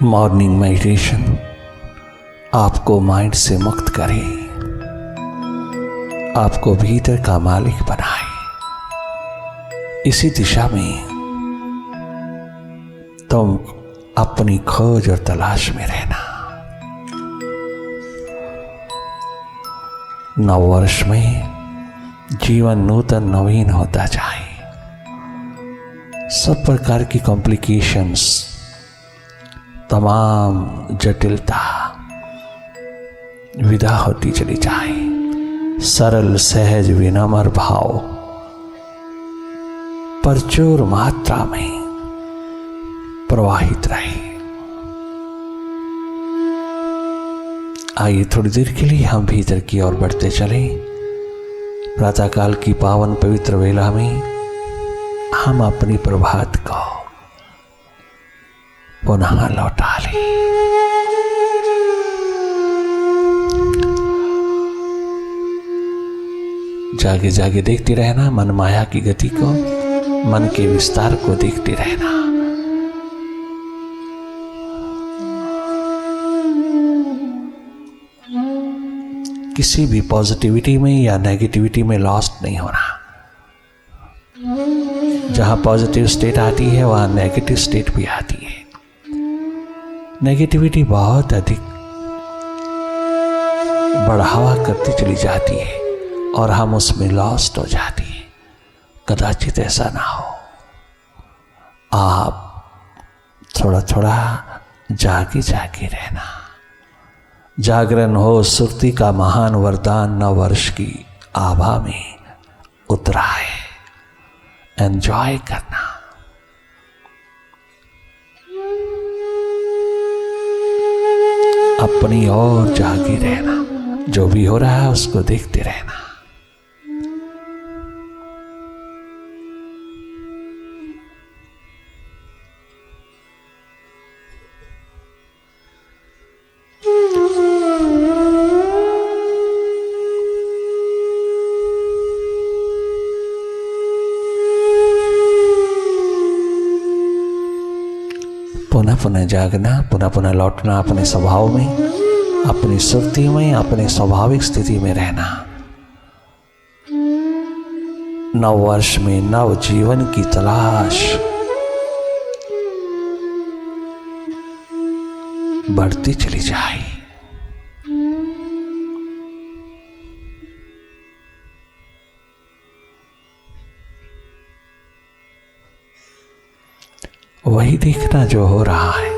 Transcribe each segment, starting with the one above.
Morning meditation आपको mind से मुक्त करे, आपको भीतर का मालिक बनाए। इसी दिशा में तुम अपनी खोज और तलाश में रहना। नव वर्ष में जीवन नूतन नवीन होता जाए, सब प्रकार की कॉम्प्लिकेशंस, तमाम जटिलता विदा होती चली जाए। सरल सहज विनम्र भाव प्रचुर मात्रा में प्रवाहित रहे। आइए थोड़ी देर के लिए हम भीतर की ओर बढ़ते चलें। प्रातःकाल की पावन पवित्र वेला में हम अपनी प्रभात को पुनः लौटा लें। जागे जागे देखते रहना मन माया की गति को, मन के विस्तार को देखते रहना। किसी भी पॉजिटिविटी में या नेगेटिविटी में लॉस्ट नहीं होना। जहां पॉजिटिव स्टेट आती है वहां नेगेटिव स्टेट भी आती है। नेगेटिविटी बहुत अधिक बढ़ावा करती चली जाती है और हम उसमें लॉस्ट हो जाती है। कदाचित ऐसा ना हो। आप थोड़ा थोड़ा जागे जागे रहना। जागरण हो सुरती का महान वरदान नव वर्ष की आभा में उतरा है। एंजॉय करना। अपनी ओर जागे रहना। जो भी हो रहा है उसको देखते रहना। पुनः पुनः जागना, पुनः पुनः लौटना अपने स्वभाव में, अपनी सुरती में, अपने स्वाभाविक स्थिति में रहना। नव वर्ष में नव जीवन की तलाश बढ़ती चली जाए। वही देखना जो हो रहा है।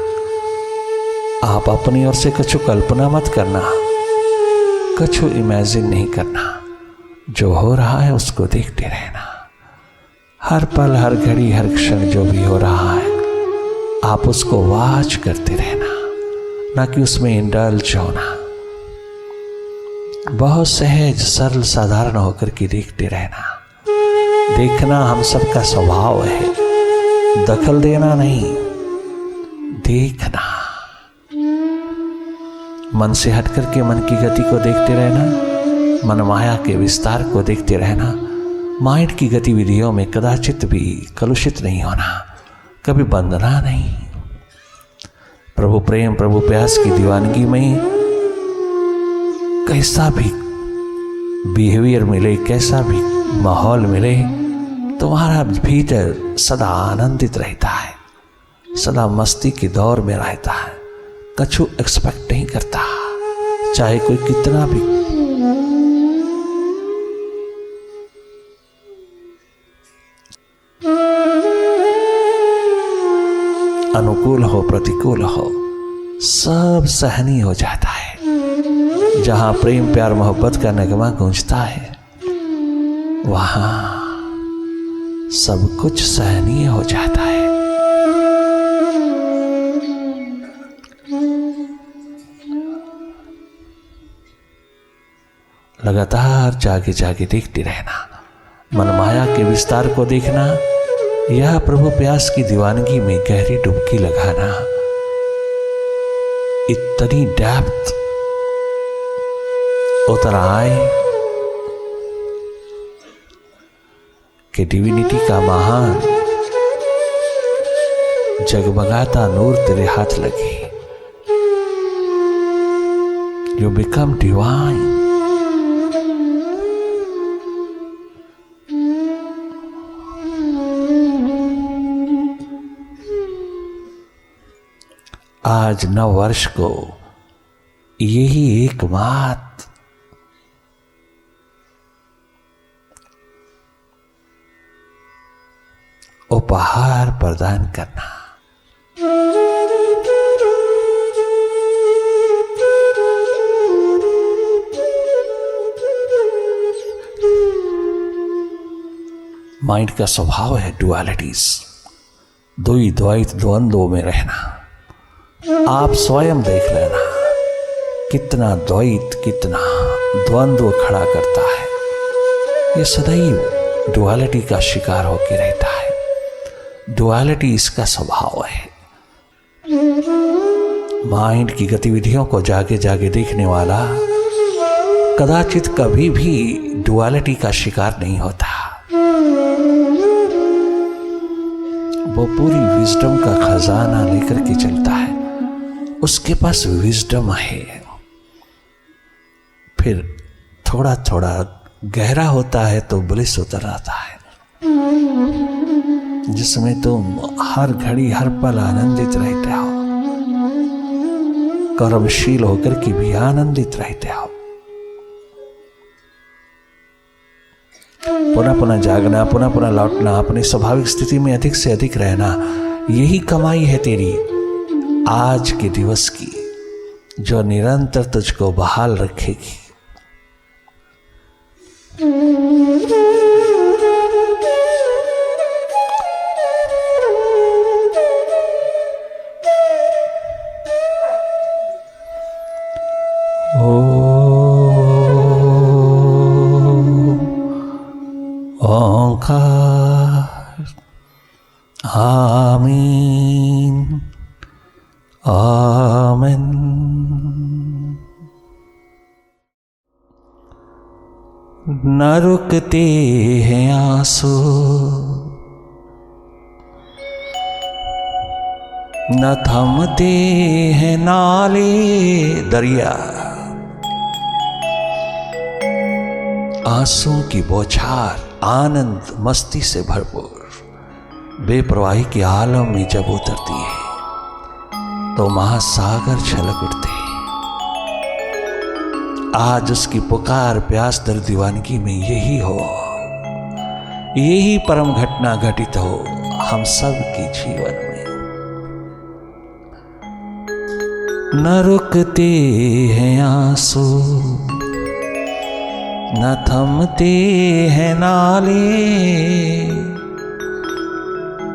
आप अपनी ओर से कछु कल्पना मत करना, कछु इमेजिन नहीं करना। जो हो रहा है उसको देखते रहना। हर पल, हर घड़ी, हर क्षण जो भी हो रहा है आप उसको वाच करते रहना, ना कि उसमें इंडल्ज होना। बहुत सहज सरल साधारण होकर के देखते रहना। देखना हम सबका स्वभाव है, दखल देना नहीं, देखना। मन से हट करके मन की गति को देखते रहना, मन माया के विस्तार को देखते रहना। माइंड की गतिविधियों में कदाचित भी कलुषित नहीं होना, कभी बंधना नहीं। प्रभु प्रेम, प्रभु प्यास की दीवानगी में कैसा भी बिहेवियर मिले, कैसा भी माहौल मिले, तुम्हारा भीतर सदा आनंदित रहता है, सदा मस्ती के दौर में रहता है। कछु एक्सपेक्ट नहीं करता, चाहे कोई कितना भी अनुकूल हो प्रतिकूल हो, सब सहनीय हो जाता है। जहां प्रेम प्यार मोहब्बत का नगमा गूंजता है वहां सब कुछ सहनीय हो जाता है। लगातार जागे जागे देखते रहना, मन माया के विस्तार को देखना। यह प्रभु प्यास की दीवानगी में गहरी डुबकी लगाना। इतनी डेप्थ उतर आए कि डिविनिटी का महान जगमगाता नूर तेरे हाथ लगे। You become divine. आज नव वर्ष को यही एक बात उपहार प्रदान करना। माइंड का स्वभाव है डुअलिटीज, द्वैत द्वंद्वों में रहना। आप स्वयं देख लेना कितना द्वैत, कितना द्वंद्व खड़ा करता है। ये सदैव डुअलिटी का शिकार होकर रहता है। डुअलिटी इसका स्वभाव है। माइंड की गतिविधियों को जागे जागे देखने वाला कदाचित कभी भी डुअलिटी का शिकार नहीं होता। वो पूरी विजडम का खजाना लेकर के चलता है। उसके पास विजडम है। फिर थोड़ा थोड़ा गहरा होता है तो ब्लिस उतर आता है, जिसमें तुम हर घड़ी हर पल आनंदित रहते हो, कर्मशील होकर के भी आनंदित रहते हो। पुनः पुनः जागना, पुनः पुनः लौटना, अपनी स्वाभाविक स्थिति में अधिक से अधिक रहना, यही कमाई है तेरी आज के दिवस की, जो निरंतर तुझको बहाल रखेगी। ओंकार आमीन आमीन। न रुकते हैं आंसू, न थमते हैं नाले दरिया। आंसू की बौछार आनंद मस्ती से भरपूर बेपरवाही के आलम में जब उतरती है तो महासागर छलक उठते हैं। आज उसकी पुकार प्यास दर्द दीवानगी में यही हो, यही परम घटना घटित हो हम सब के जीवन में। न रुकते हैं आंसू, न थमते हैं नाले,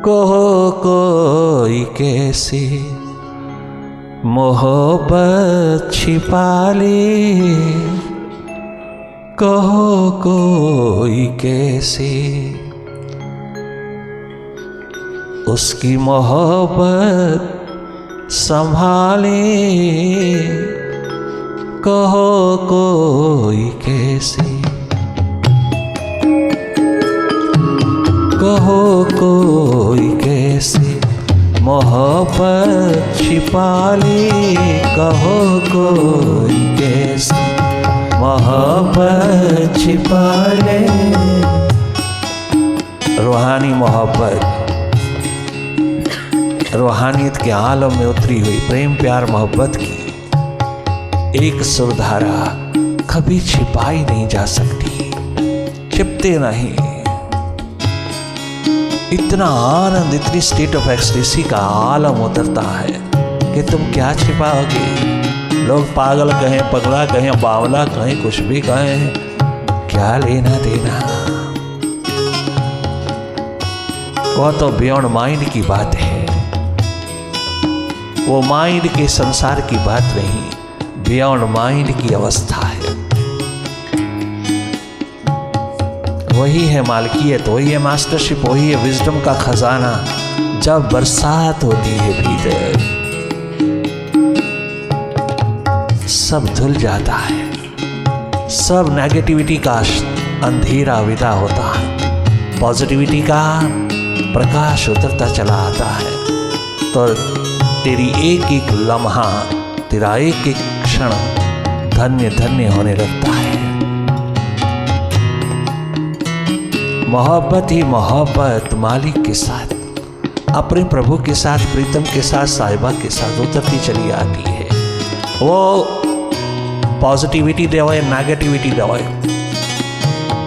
कहो कोई कैसे मोहब्बत छिपा ले, कहो कोई कैसे उसकी मोहब्बत संभाले, कहो कोई कैसे, कहो कोई कैसे मोहब्बत छिपा ले, कहो कोई कैसे मोहब्बत छिपा ले। रूहानी मोहब्बत, रूहानियत के आलम में उतरी हुई प्रेम प्यार मोहब्बत की एक सुरधारा कभी छिपाई नहीं जा सकती, छिपते नहीं। इतना आनंद, इतनी स्टेट ऑफ एक्सटेसी का आलम उतरता है कि तुम क्या छिपाओगे। लोग पागल कहें, पगला कहें, बावला कहें, कुछ भी कहें, क्या लेना देना। वह तो बियॉन्ड माइंड की बात है, वो माइंड के संसार की बात नहीं, बियॉन्ड माइंड की अवस्था है। वही है मालकियत, वही है मास्टरशिप, वही है विजडम का खजाना। जब बरसात होती है भीतर सब धुल जाता है, सब नेगेटिविटी का अंधेरा विदा होता है, पॉजिटिविटी का प्रकाश उतरता चला आता है। तो तेरी एक एक लम्हा, तेरा एक एक क्षण धन्य धन्य होने लगता है। मोहब्बत ही मोहब्बत मालिक के साथ, अपने प्रभु के साथ, प्रीतम के साथ, साहिबा के साथ उतरती चली आती है। वो पॉजिटिविटी देवे, नेगेटिविटी देवे,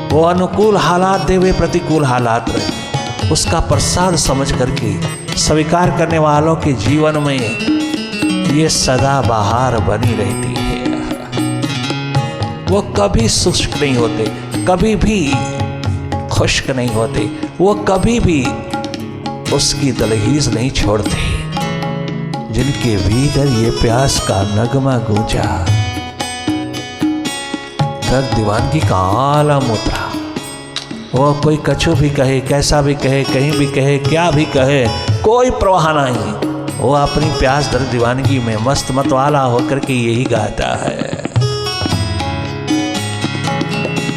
वो अनुकूल हालात देवे, प्रतिकूल हालात रहे, उसका प्रसाद समझ करके स्वीकार करने वालों के जीवन में ये सदा बहार बनी रहती है। वो कभी शुष्क नहीं होते, कभी भी खुश्क नहीं होते, वो कभी भी उसकी दलहीज नहीं छोड़ते। जिनके भीतर ये प्यास का नगमा गूंजा, दर्द दीवानगी का आलम उतरा। वो कोई कछु भी कहे, कैसा भी कहे, कहीं भी कहे, क्या भी कहे, कोई परवाह नहीं। वो अपनी प्यास दर्द दीवानगी में मस्त मतवाला होकर के यही गाता है।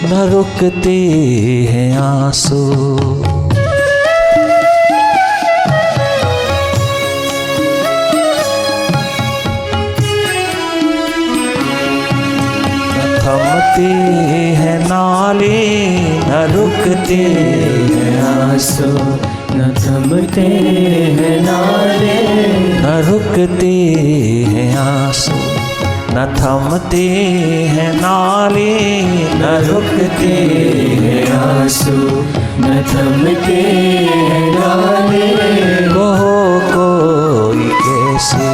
न रुकते हैं आंसू, थमते हैं नाले, न रुकते हैं आंसू, न थमते हैं नाले, न रुकते हैं आंसू, न थमते हैं नाले, न रुकते हैं आंसू, न थमते हैं नाले। कहो कोई कैसे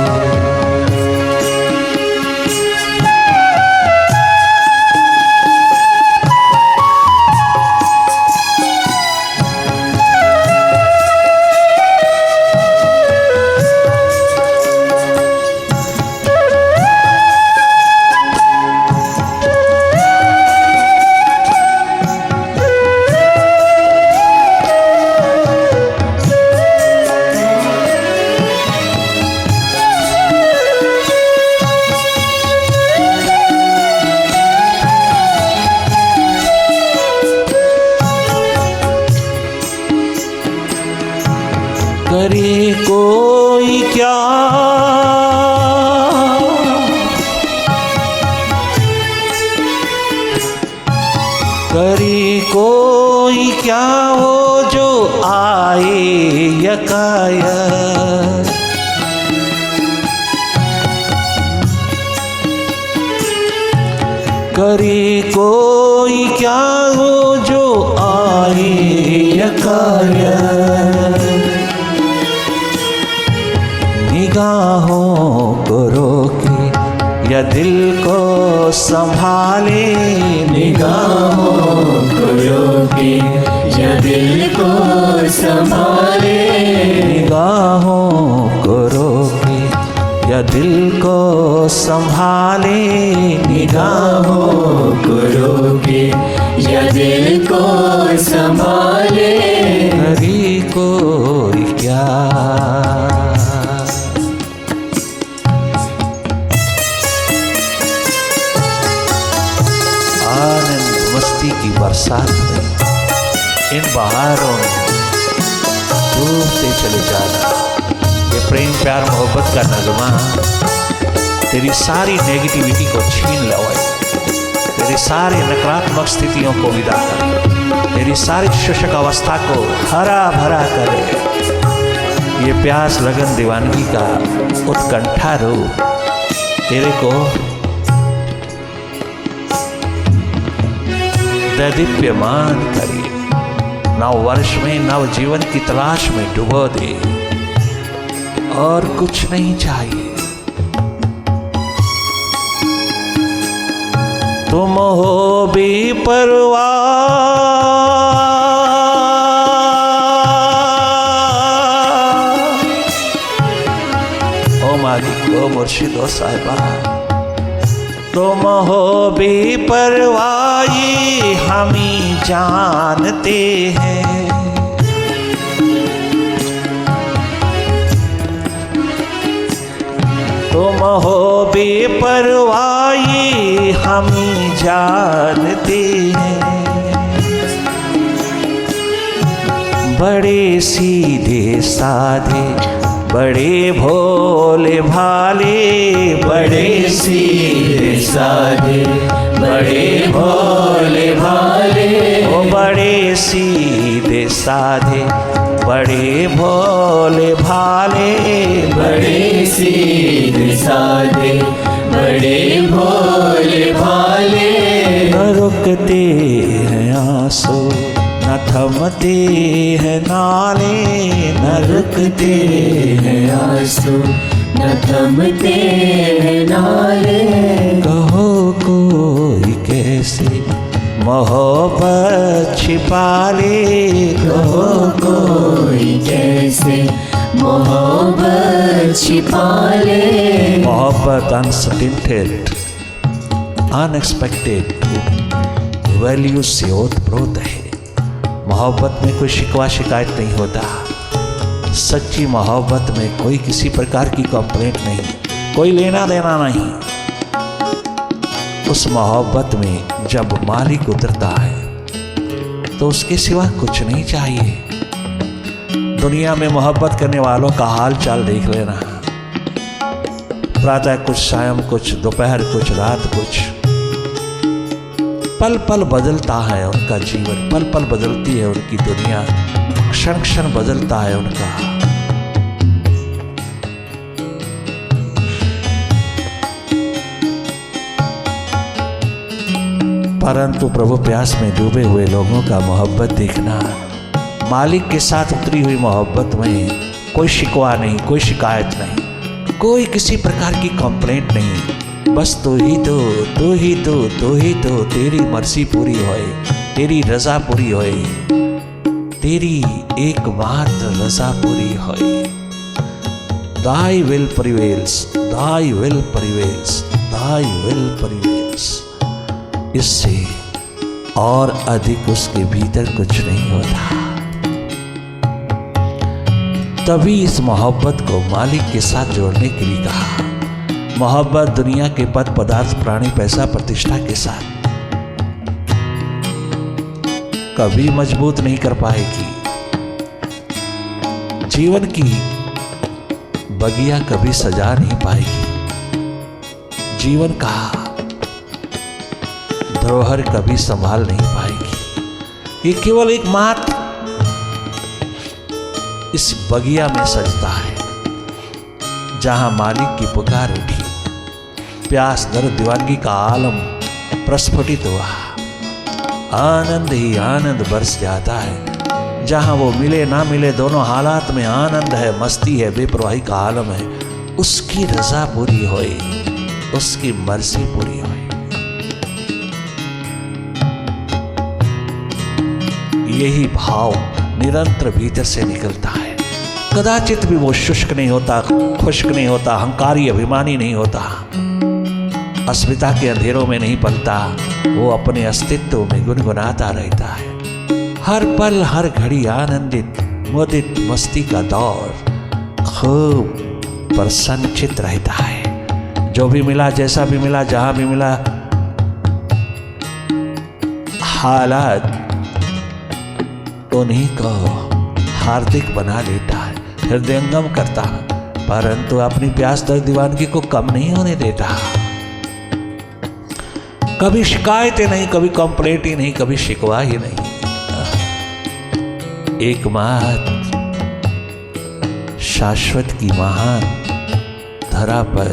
करे कोई क्या, करे कोई क्या वो जो आए यकायक। करे कोई क्या वो जो आए यकायक। निगाहों को रोके या दिल को संभाले, निगाहों को रोके या दिल को संभाले, निगाहों को रोके या दिल को संभाले, निगाहों को रोके या दिल को संभाले। करी कोई क्या, आनंद मस्ती की बरसात में, इन बहारों में डूबते चले जाना। ये प्रेम प्यार मोहब्बत का नगमा तेरी सारी नेगेटिविटी को छीन लवाए, तेरी सारी नकारात्मक स्थितियों को विदा करे, तेरी सारी शुष्क अवस्था को हरा भरा करे। ये प्यास लगन दीवानगी का उत्कंठा रूप तेरे को दैदीप्यमान करे, नव वर्ष में नव जीवन की तलाश में डुबो दे, और कुछ नहीं चाहिए। तुम हो बेपरवाह, ओ मालिक, ओ मुर्शिद, ओ साहिबा, तुम हो बेपरवाही हम ही जानते हैं। तुम हो बेपरवाही हम ही जानते हैं। बड़े सीधे साधे बड़े भोले भाले, बड़े सीधे साधे, बड़े भोले भाले, ओ बड़े सीधे साधे, बड़े भोले भाले, बड़े सीधे साधे, बड़े भोले भाले। न रुकते हैं आंसू, न थमते हैं नाले, न रुकते हैं आंसू, न थमते हैं नाले। कहो कोई कैसे मोहब्बत छिपा ले, कहो कोई कैसे मोहब्बत छिपा ले। मोहब्बत अनसटिंटेड, अनएक्सपेक्टेड वैल्यू से ओतप्रोत है। मोहब्बत में कोई शिकवा शिकायत नहीं होता। सच्ची मोहब्बत में कोई किसी प्रकार की कंप्लेंट नहीं, कोई लेना देना नहीं। उस मोहब्बत में जब मालिक उतरता है तो उसके सिवा कुछ नहीं चाहिए। दुनिया में मोहब्बत करने वालों का हाल चाल देख लेना। प्रातः कुछ, शाम कुछ, दोपहर कुछ, रात कुछ। पल पल बदलता है उनका जीवन, पल पल बदलती है उनकी दुनिया, क्षण क्षण बदलता है उनका। परंतु प्रभु प्यास में डूबे हुए लोगों का मोहब्बत देखना, मालिक के साथ उतरी हुई मोहब्बत में कोई शिकवा नहीं, कोई शिकायत नहीं, कोई किसी प्रकार की कंप्लेंट नहीं। बस तू ही तो, तू ही तो, तू ही तो, तेरी मर्जी पूरी होए, तेरी रजा पूरी होए, तेरी एकमात्र रजा पूरी होए। Thy will prevails, Thy will prevails, Thy will prevails। इससे और अधिक उसके भीतर कुछ नहीं होता। तभी इस मोहब्बत को मालिक के साथ जोड़ने के लिए कहा। मोहब्बत दुनिया के पद पदार्थ, प्राणी, पैसा, प्रतिष्ठा के साथ कभी मजबूत नहीं कर पाएगी। जीवन की बगिया कभी सजा नहीं पाएगी। जीवन का धरोहर कभी संभाल नहीं पाएगी। ये केवल एक मात्र इस बगिया में सजता है जहां मालिक की पुकार उठी, प्यास, दर्द, दीवानगी का आलम प्रस्फुटित हुआ, आनंद ही आनंद बरस जाता है। जहां वो मिले ना मिले, दोनों हालात में आनंद है, मस्ती है, बेपरवाही का आलम है। उसकी रजा पूरी होए, उसकी मर्जी पूरी होए। यही भाव निरंतर भीतर से निकलता है। कदाचित भी वो शुष्क नहीं होता, खुश्क नहीं होता, अहंकारी अभिमानी नहीं होता, अस्मिता के अंधेरों में नहीं पलता। वो अपने अस्तित्व में गुनगुनाता रहता है। हर पल हर घड़ी आनंदित, मुदित, मस्ती का दौर, खूब प्रसन्नचित रहता है। जो भी मिला, जैसा भी मिला, जहां भी मिला, हालात उन्हीं को हार्दिक बना लेता है, हृदयंगम करता है, परंतु अपनी प्यास, दर्द, दीवानगी को कम नहीं होने देता। कभी शिकायतें नहीं, कभी कंप्लेंट ही नहीं, कभी शिकवा ही नहीं। एकमात्र शाश्वत की महान धरा पर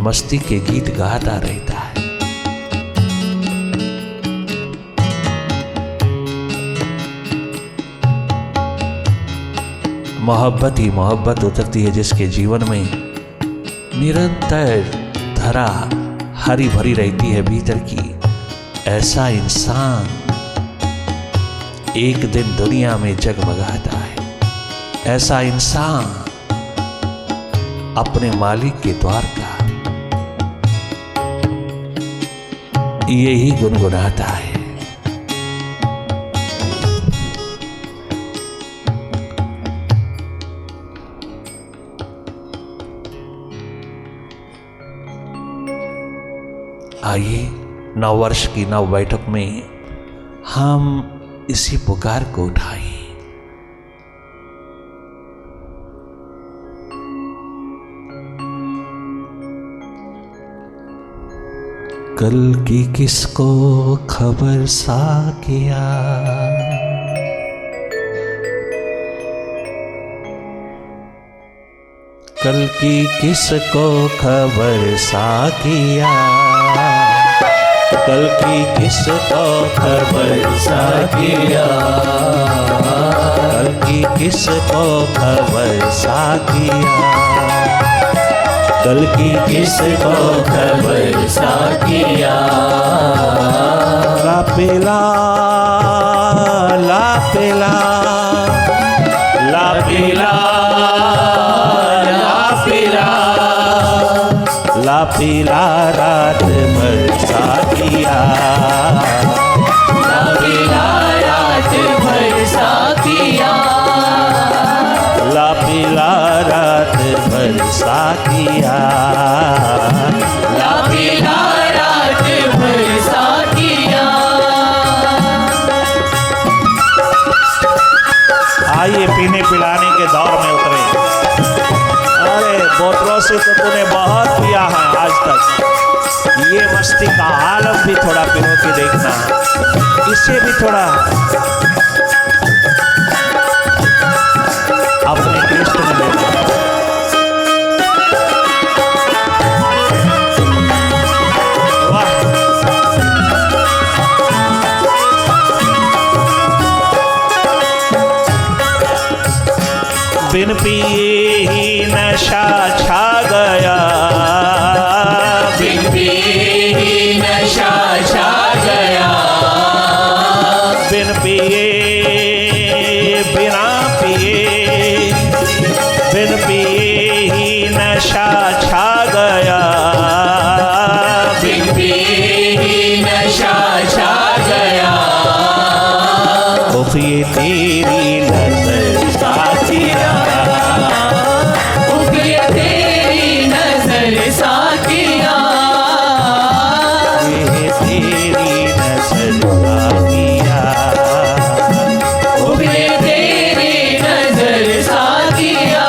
मस्ती के गीत गाता रहता है। मोहब्बत ही मोहब्बत उतरती है जिसके जीवन में निरंतर धरा हरी भरी रहती है भीतर की। ऐसा इंसान एक दिन दुनिया में जगमगाता है। ऐसा इंसान अपने मालिक के द्वार का यही गुनगुनाता है। आइए नव वर्ष की नव बैठक में हम इसी पुकार को उठाएं। कल की किसको खबर साकिया, कल की किसको खबर साकिया, कल की किसको खबर साकिया, कल की किसको खबर साकिया, कल की किसको खबर साकिया। ला पिला ला पिला ला पिला ला पिला रात भर साकिया, ला पिला रात भर साकिया, ला पिला रात भर साकिया, ला पिला रात भर साकिया। आइए पीने पिलाने के दौर में उतरे। अरे बोतलों से तो तूने बहुत पिया है आज तक, ये मस्ती का आलम भी थोड़ा पिरो के देखना, इसे भी थोड़ा अपने टेस्ट में लेना। वाह, बिन पिए ही नशा छा गया, बिन पिए ही नशा छा गया, बिन पिए बिना पिए, बिन पिए ही नशा छा गया, बिन पिए ही नशा छा गया। उफ ये तेरी नजर साकिया, उफ ये तेरी नजर साकिया, ये तेरी नजर साकिया, उफ ये तेरी नजर साकिया।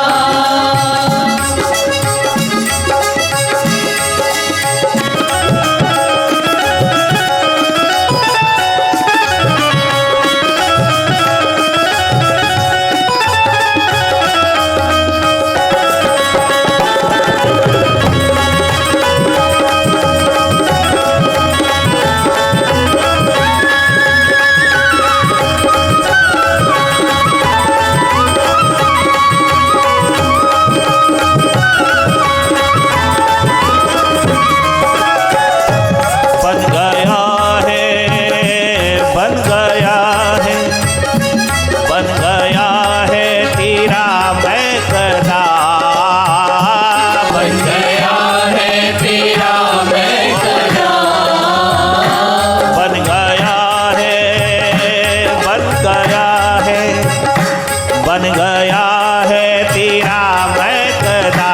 बन गया है तेरा मैकदा,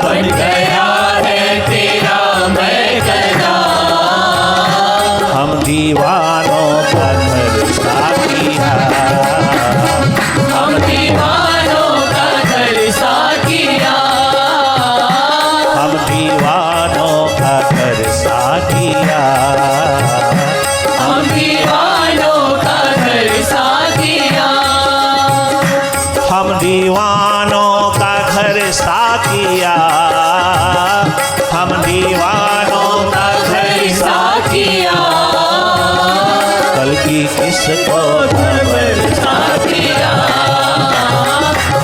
बन गया है तेरा मैकदा। हम दीवानों का घर साकिया, हम दीवानों का घर साकिया, हम दीवानों का घर साकिया, हम दीवानों का घर साकिया, हम दीवानों का घर साकिया, हम दीवानों का घर साकिया। कल की किसको खबर साकिया,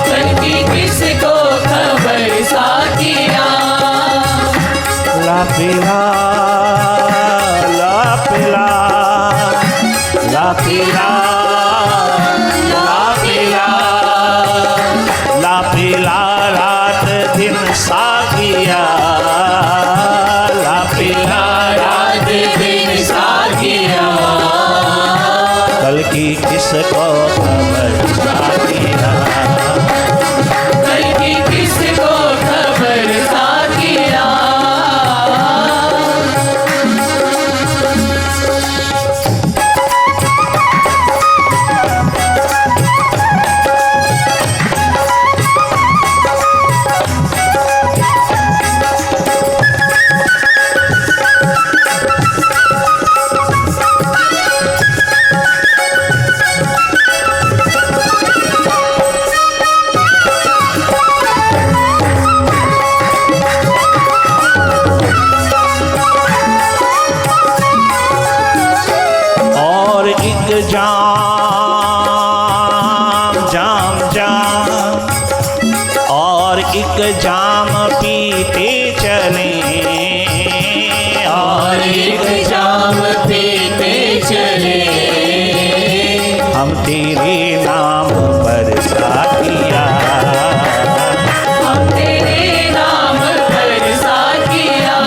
कल की किसको खबर साकिया। ला पिला ला पिला ला पिला ला पिला ला पिला रात दिन साकिया, ला पिला रात दिन साकिया। कल की किसको खबर जाम जाम और एक जाम पीते चले और एक जाम पीते चले हम तेरे नाम पर साथिया हम तेरे नाम पर साथिया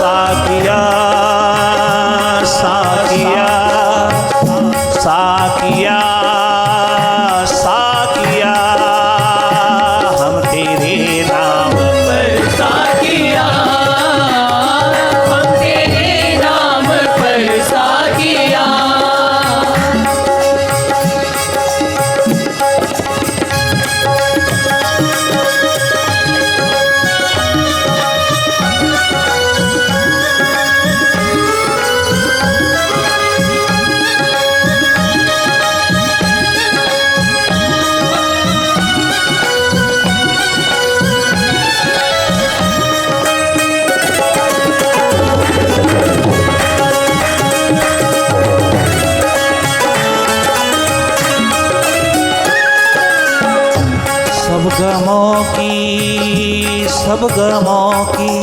साथिया साथिया साथिया साथिया हम तेरे नाम पर साथिया हम तेरे नाम पर साथिया सब गमों की सब गमों की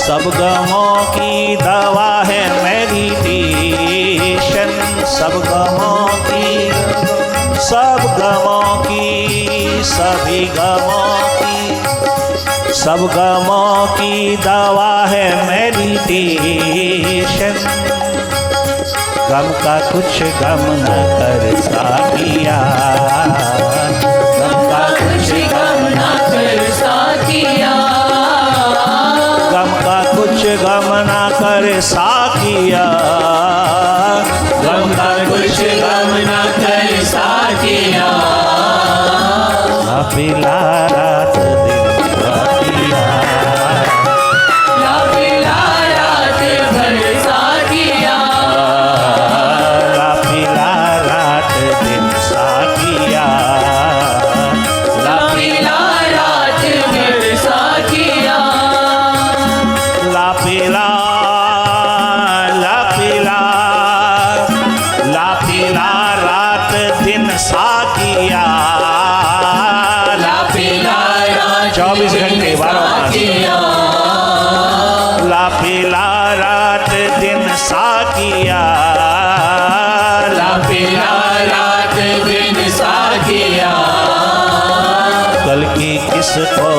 सब गमों की दवा है मेडिटेशन सब गमों की सभी गमों की सब गमों की दवा है मेडिटेशन गम का कुछ गम न कर साथिया कुछ गम ना कर साथिया गम का कुछ गम ना कर साथिया गम का कुछ गम ना कर साथिया ना पिला रात दिन साथिया ना पिला रात भर साथिया ना पिला रात दिन साथिया ना पिला रात भर साथिया ला पिला ला पिला ला पिला रात दिन साथिया ला पिला रात 24 घंटे 12 मास साथिया ला पिला रात दिन साथिया ला पिला रात दिन साथिया कल की किसको